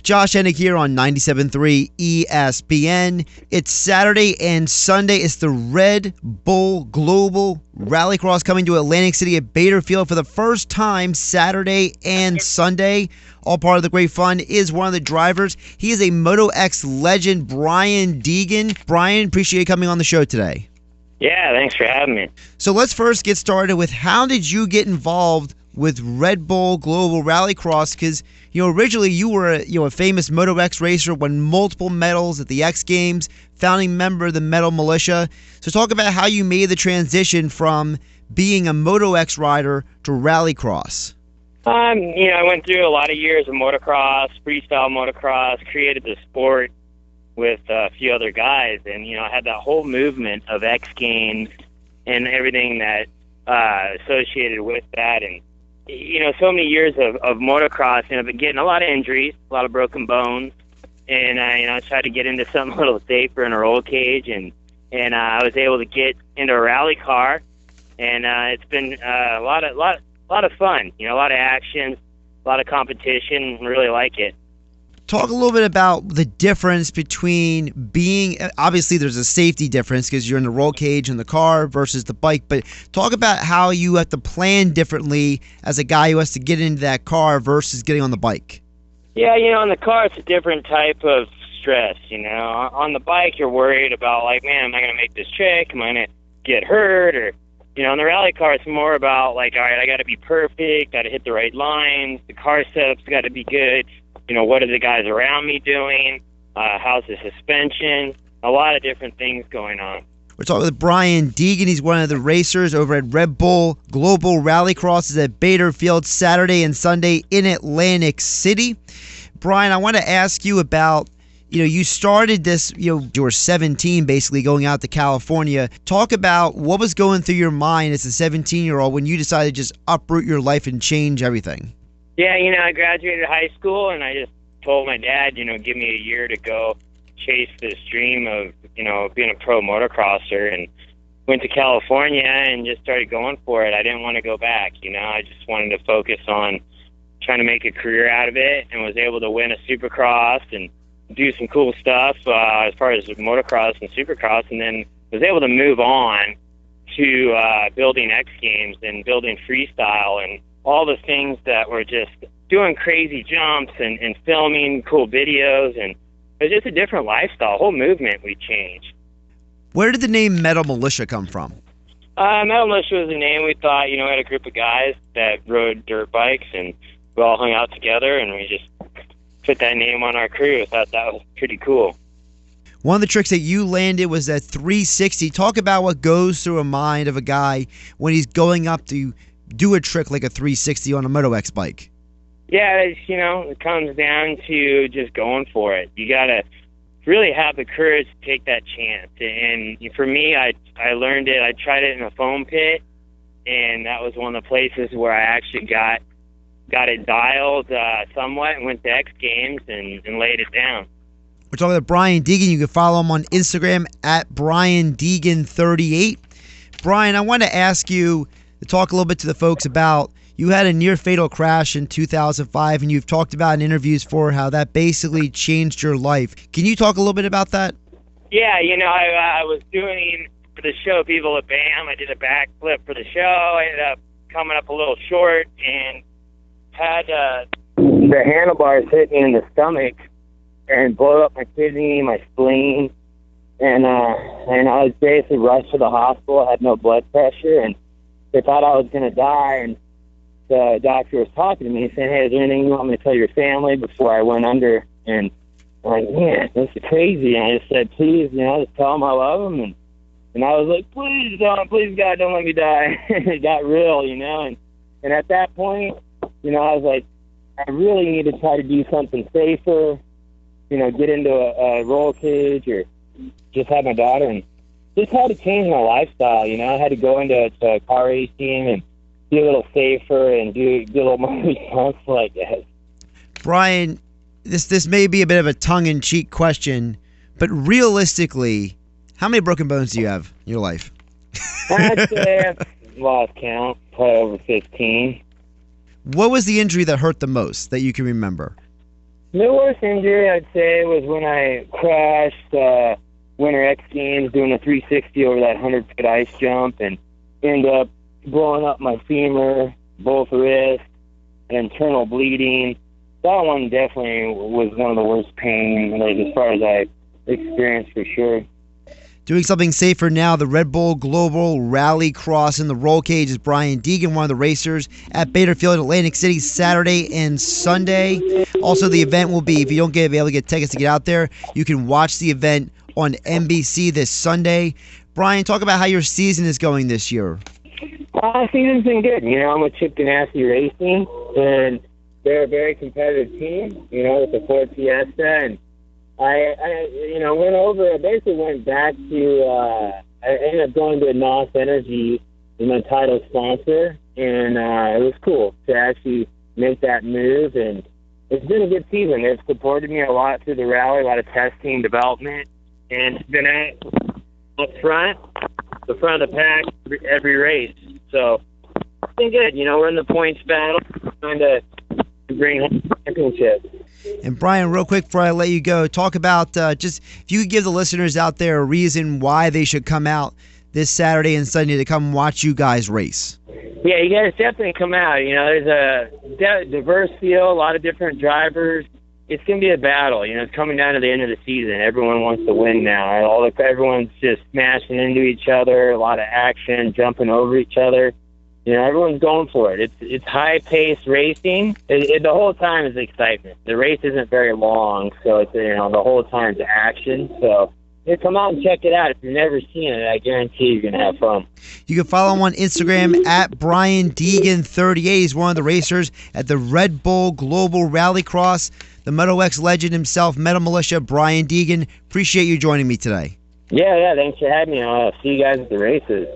Josh Hennig here on 97.3 ESPN. It's Saturday and Sunday. It's the Red Bull Global Rallycross coming to Atlantic City at Bader Field for the first time Saturday and Sunday. All part of the great fun is one of the drivers. He is a Moto X legend, Brian Deegan. Brian, appreciate you coming on the show today. Yeah, thanks for having me. So let's first get started with how did you get involved with Red Bull Global Rallycross? Because originally you were a famous Moto X racer, won multiple medals at the X Games, founding member of the Metal Militia. So talk about how you made the transition from being a Moto X rider to Rallycross. I went through a lot of years of motocross, freestyle motocross, created the sport with a few other guys, and I had that whole movement of X Games and everything that associated with that, and so many years of motocross, and I've been getting a lot of injuries, a lot of broken bones, and I tried to get into something a little safer in a roll cage, and I was able to get into a rally car, and it's been a lot of fun, a lot of action, a lot of competition. Really like it. Talk a little bit about the difference between being, obviously there's a safety difference because you're in the roll cage in the car versus the bike, but talk about how you have to plan differently as a guy who has to get into that car versus getting on the bike. Yeah, in the car it's a different type of stress, On the bike you're worried about, man, am I going to make this trick? Am I going to get hurt? Or, in the rally car it's more about, all right, I got to be perfect, got to hit the right lines, the car setup's got to be good. What are the guys around me doing? How's the suspension? A lot of different things going on. We're talking with Brian Deegan. He's one of the racers over at Red Bull Global Rallycross. Is at Bader Field Saturday and Sunday in Atlantic City. Brian, I want to ask you about, you started this, you were 17 basically going out to California. Talk about what was going through your mind as a 17-year-old when you decided to just uproot your life and change everything. Yeah, I graduated high school, and I just told my dad, give me a year to go chase this dream of, being a pro motocrosser, and went to California and just started going for it. I didn't want to go back, I just wanted to focus on trying to make a career out of it, and was able to win a Supercross and do some cool stuff as far as motocross and Supercross, and then was able to move on to building X Games and building freestyle and all the things that were just doing crazy jumps and filming cool videos, and it was just a different lifestyle, whole movement we changed. Where did the name Metal Militia come from? Metal Militia was a name we thought, we had a group of guys that rode dirt bikes, and we all hung out together, and we just put that name on our crew. I thought that was pretty cool. One of the tricks that you landed was that 360. Talk about what goes through a mind of a guy when he's going up to do a trick like a 360 on a Moto X bike. Yeah, it comes down to just going for it. You got to really have the courage to take that chance. And for me, I learned it. I tried it in a foam pit, and that was one of the places where I actually got it dialed somewhat, and went to X Games and laid it down. We're talking about Brian Deegan. You can follow him on Instagram at BrianDeegan38. Brian, I want to ask you to talk a little bit to the folks about, you had a near-fatal crash in 2005, and you've talked about in interviews for how that basically changed your life. Can you talk a little bit about that? Yeah, I was doing, for the show People at BAM, I did a backflip for the show. I ended up coming up a little short and had the handlebars hit me in the stomach and blow up my kidney, my spleen, and I was basically rushed to the hospital. I had no blood pressure, and they thought I was going to die, and the doctor was talking to me, saying, hey, is there anything you want me to tell your family before I went under? And I'm like, man, this is crazy. And I just said, please, just tell them I love them. And I was like, please, God, don't let me die. It got real, and at that point, I was like, I really need to try to do something safer, get into a roll cage or just have my daughter, and just had to change my lifestyle. I had to go into car racing and be a little safer and be a little more responsible, I guess. Brian, this may be a bit of a tongue-in-cheek question, but realistically, how many broken bones do you have in your life? I'd say I've lost count, probably over 15. What was the injury that hurt the most that you can remember? The worst injury I'd say was when I crashed Winter X Games doing a 360 over that 100-foot ice jump and ended up blowing up my femur, both wrists, internal bleeding. That one definitely was one of the worst pains, like, as far as I experienced, for sure. Doing something safer now, the Red Bull Global Rally Cross in the roll cage is Brian Deegan, one of the racers at Bader Field, Atlantic City, Saturday and Sunday. Also, the event will be, if you don't be able to get tickets to get out there, you can watch the event on NBC this Sunday. Brian, talk about how your season is going this year. Season's been good. You know, I'm with Chip Ganassi Racing, and they're a very competitive team, you know, with the Ford Fiesta, and I went over. I basically went back to. I ended up going to NOS Energy, my title sponsor, and it was cool to actually make that move. And it's been a good season. They've supported me a lot through the rally, a lot of testing, development, and it's been up front, the front of the pack, every race. So it's been good. You know, we're in the points battle, trying to bring home the championship. And Brian, real quick before I let you go, talk about just if you could give the listeners out there a reason why they should come out this Saturday and Sunday to come watch you guys race. Yeah, you guys definitely come out. You know, there's a diverse field, a lot of different drivers. It's going to be a battle. You know, it's coming down to the end of the season. Everyone wants to win now. Everyone's just smashing into each other, a lot of action, jumping over each other. You know, everyone's going for it. It's high-paced racing. The whole time is excitement. The race isn't very long, so it's, you know, the whole time's action. So come out and check it out. If you've never seen it, I guarantee you're going to have fun. You can follow him on Instagram at Brian Deegan38. He's one of the racers at the Red Bull Global Rallycross. The Moto X legend himself, Metal Militia, Brian Deegan. Appreciate you joining me today. Yeah, thanks for having me. I'll see you guys at the races.